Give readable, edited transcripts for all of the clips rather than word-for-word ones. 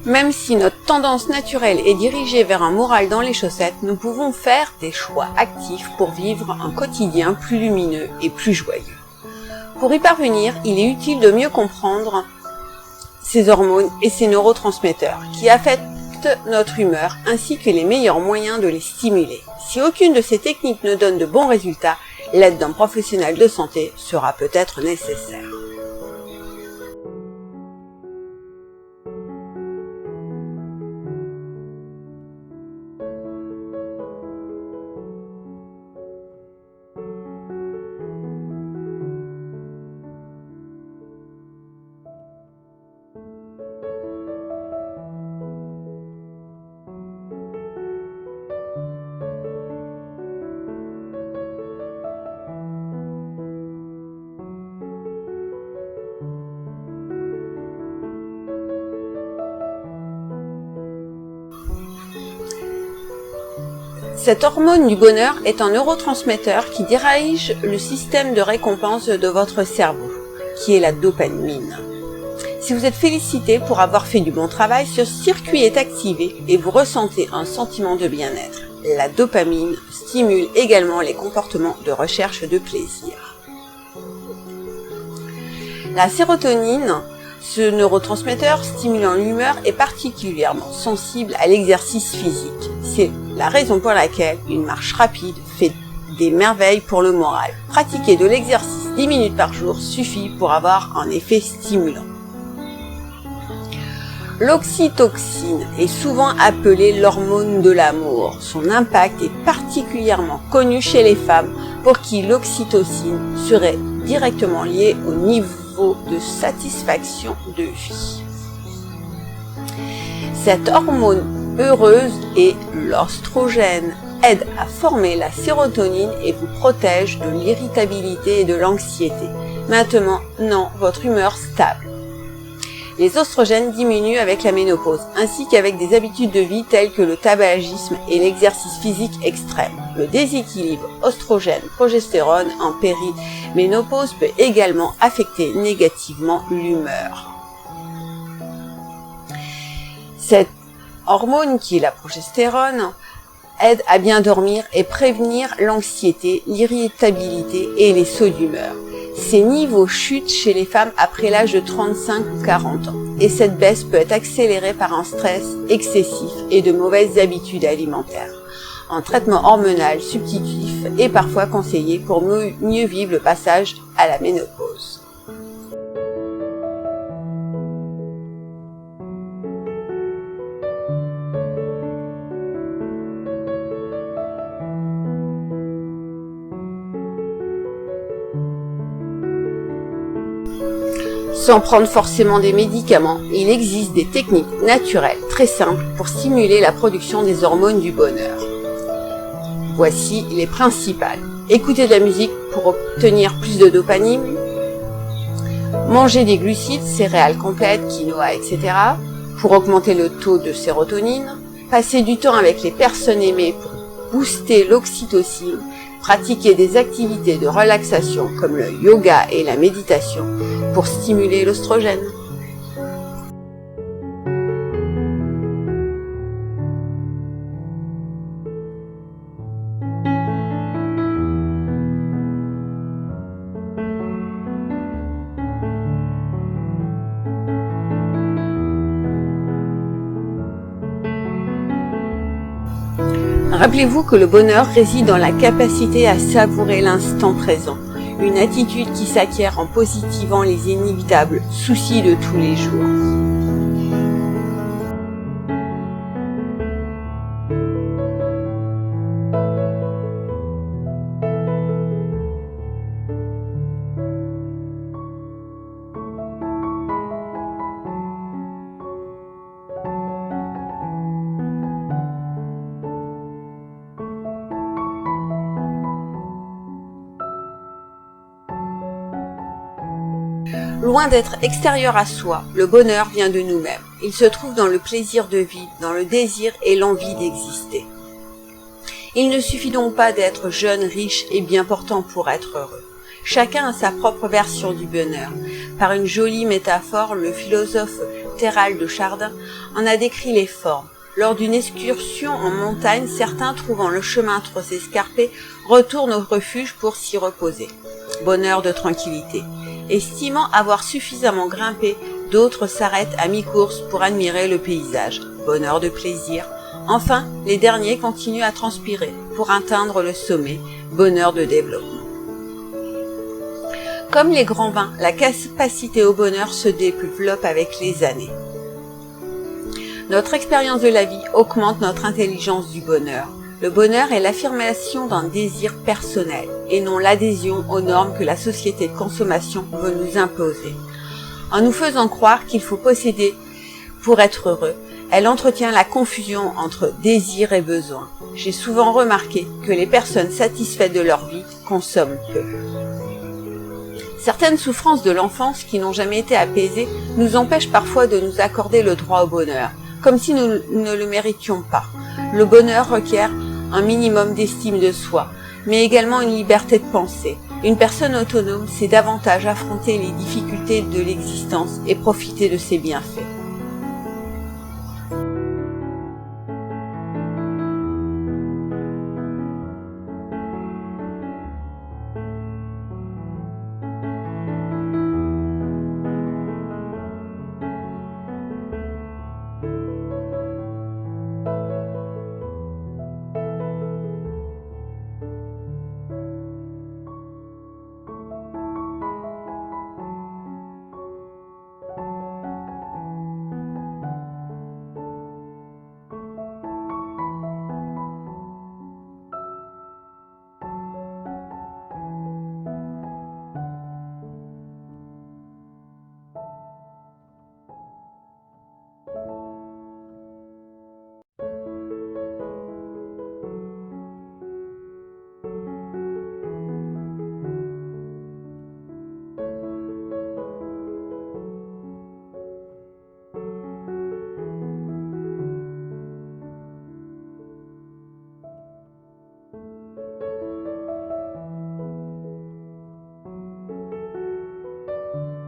Même si notre tendance naturelle est dirigée vers un moral dans les chaussettes, nous pouvons faire des choix actifs pour vivre un quotidien plus lumineux et plus joyeux. Pour y parvenir, il est utile de mieux comprendre ces hormones et ces neurotransmetteurs qui affectent notre humeur ainsi que les meilleurs moyens de les stimuler. Si aucune de ces techniques ne donne de bons résultats, l'aide d'un professionnel de santé sera peut-être nécessaire. Cette hormone du bonheur est un neurotransmetteur qui dirige le système de récompense de votre cerveau, qui est la dopamine. Si vous êtes félicité pour avoir fait du bon travail, ce circuit est activé et vous ressentez un sentiment de bien-être. La dopamine stimule également les comportements de recherche de plaisir. La sérotonine, ce neurotransmetteur stimulant l'humeur, est particulièrement sensible à l'exercice physique. C'est la raison pour laquelle une marche rapide fait des merveilles pour le moral. Pratiquer de l'exercice 10 minutes par jour suffit pour avoir un effet stimulant. L'oxytocine est souvent appelée l'hormone de l'amour. Son impact est particulièrement connu chez les femmes pour qui l'oxytocine serait directement liée au niveau de satisfaction de vie. Cette hormone heureuse et l'oestrogène aide à former la sérotonine et vous protège de l'irritabilité et de l'anxiété. Maintenant, votre humeur stable. Les oestrogènes diminuent avec la ménopause, ainsi qu'avec des habitudes de vie telles que le tabagisme et l'exercice physique extrême. Le déséquilibre oestrogène-progestérone en périménopause peut également affecter négativement l'humeur. Cette hormone, qui est la progestérone, aide à bien dormir et prévenir l'anxiété, l'irritabilité et les sauts d'humeur. Ces niveaux chutent chez les femmes après l'âge de 35 ou 40 ans et cette baisse peut être accélérée par un stress excessif et de mauvaises habitudes alimentaires. Un traitement hormonal substitutif est parfois conseillé pour mieux vivre le passage à la ménopause. Sans prendre forcément des médicaments, il existe des techniques naturelles très simples pour stimuler la production des hormones du bonheur. Voici les principales. Écouter de la musique pour obtenir plus de dopamine, manger des glucides, céréales complètes, quinoa, etc. pour augmenter le taux de sérotonine, passer du temps avec les personnes aimées pour booster l'oxytocine, pratiquer des activités de relaxation comme le yoga et la méditation pour stimuler l'oestrogène. Rappelez-vous que le bonheur réside dans la capacité à savourer l'instant présent, une attitude qui s'acquiert en positivant les inévitables soucis de tous les jours. Loin d'être extérieur à soi, le bonheur vient de nous-mêmes. Il se trouve dans le plaisir de vivre, dans le désir et l'envie d'exister. Il ne suffit donc pas d'être jeune, riche et bien portant pour être heureux. Chacun a sa propre version du bonheur. Par une jolie métaphore, le philosophe pictérale de Chardin en a décrit les formes. Lors d'une excursion en montagne, certains, trouvant le chemin trop escarpé, retournent au refuge pour s'y reposer. Bonheur de tranquillité. Estimant avoir suffisamment grimpé, d'autres s'arrêtent à mi-course pour admirer le paysage. Bonheur de plaisir. Enfin, les derniers continuent à transpirer pour atteindre le sommet. Bonheur de développement. Comme les grands vins, la capacité au bonheur se développe avec les années. Notre expérience de la vie augmente notre intelligence du bonheur. Le bonheur est l'affirmation d'un désir personnel et non l'adhésion aux normes que la société de consommation veut nous imposer. En nous faisant croire qu'il faut posséder pour être heureux, elle entretient la confusion entre désir et besoin. J'ai souvent remarqué que les personnes satisfaites de leur vie consomment peu. Certaines souffrances de l'enfance qui n'ont jamais été apaisées nous empêchent parfois de nous accorder le droit au bonheur, comme si nous ne le méritions pas. Le bonheur requiert un minimum d'estime de soi, mais également une liberté de penser. Une personne autonome sait davantage affronter les difficultés de l'existence et profiter de ses bienfaits.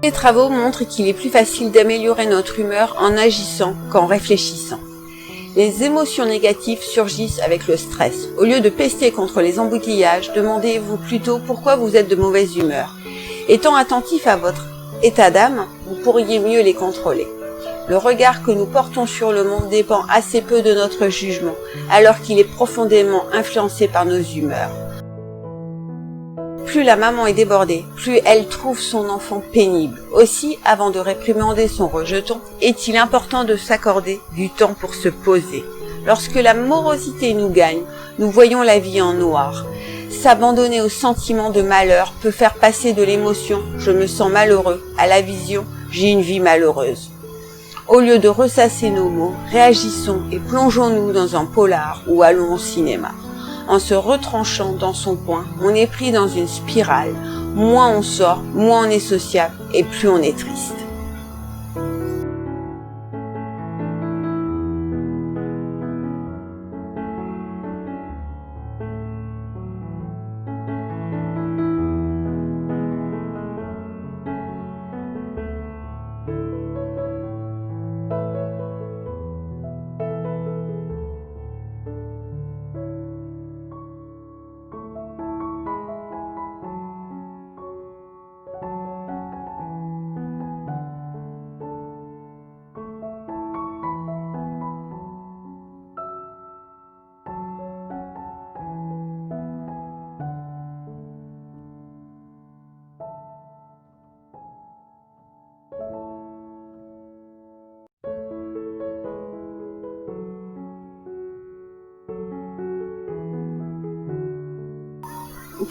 Les travaux montrent qu'il est plus facile d'améliorer notre humeur en agissant qu'en réfléchissant. Les émotions négatives surgissent avec le stress. Au lieu de pester contre les embouteillages, demandez-vous plutôt pourquoi vous êtes de mauvaise humeur. Étant attentif à votre état d'âme, vous pourriez mieux les contrôler. Le regard que nous portons sur le monde dépend assez peu de notre jugement, alors qu'il est profondément influencé par nos humeurs. Plus la maman est débordée, plus elle trouve son enfant pénible. Aussi, avant de réprimander son rejeton, est-il important de s'accorder du temps pour se poser. Lorsque la morosité nous gagne, nous voyons la vie en noir. S'abandonner au sentiment de malheur peut faire passer de l'émotion « je me sens malheureux » à la vision « j'ai une vie malheureuse ». Au lieu de ressasser nos mots, réagissons et plongeons-nous dans un polar ou allons au cinéma. En se retranchant dans son coin, on est pris dans une spirale. Moins on sort, moins on est sociable et plus on est triste.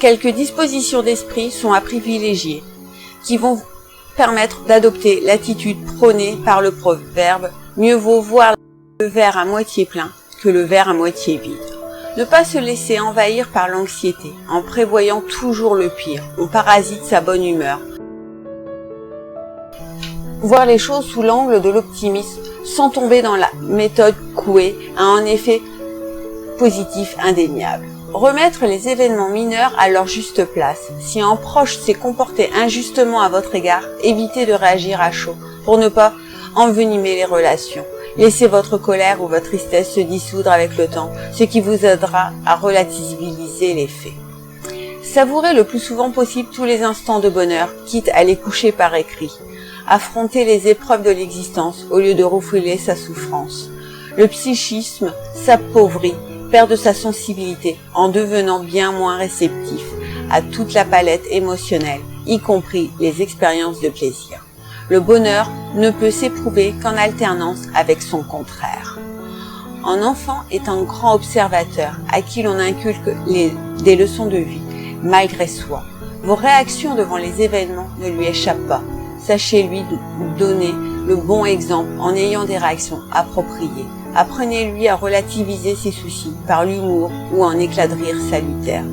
Quelques dispositions d'esprit sont à privilégier, qui vont permettre d'adopter l'attitude prônée par le proverbe « Mieux vaut voir le verre à moitié plein que le verre à moitié vide ». Ne pas se laisser envahir par l'anxiété, en prévoyant toujours le pire, on parasite sa bonne humeur. Voir les choses sous l'angle de l'optimisme, sans tomber dans la méthode Coué, a un effet positif indéniable. Remettre les événements mineurs à leur juste place. Si un proche s'est comporté injustement à votre égard, évitez de réagir à chaud. pour ne pas envenimer les relations. Laissez votre colère ou votre tristesse se dissoudre avec le temps, ce qui vous aidera à relativiser les faits. Savourez le plus souvent possible tous les instants de bonheur, quitte à les coucher par écrit. Affrontez les épreuves de l'existence au lieu de refouler sa souffrance. Le psychisme s'appauvrit, perd de sa sensibilité en devenant bien moins réceptif à toute la palette émotionnelle, y compris les expériences de plaisir. Le bonheur ne peut s'éprouver qu'en alternance avec son contraire. Un enfant est un grand observateur à qui l'on inculque des leçons de vie, malgré soi. Vos réactions devant les événements ne lui échappent pas. Sachez lui donner le bon exemple en ayant des réactions appropriées. Apprenez-lui à relativiser ses soucis par l'humour ou un éclat de rire salutaire.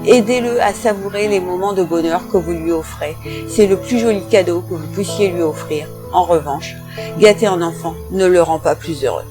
Aidez-le à savourer les moments de bonheur que vous lui offrez. C'est le plus joli cadeau que vous puissiez lui offrir. En revanche, gâter un enfant ne le rend pas plus heureux.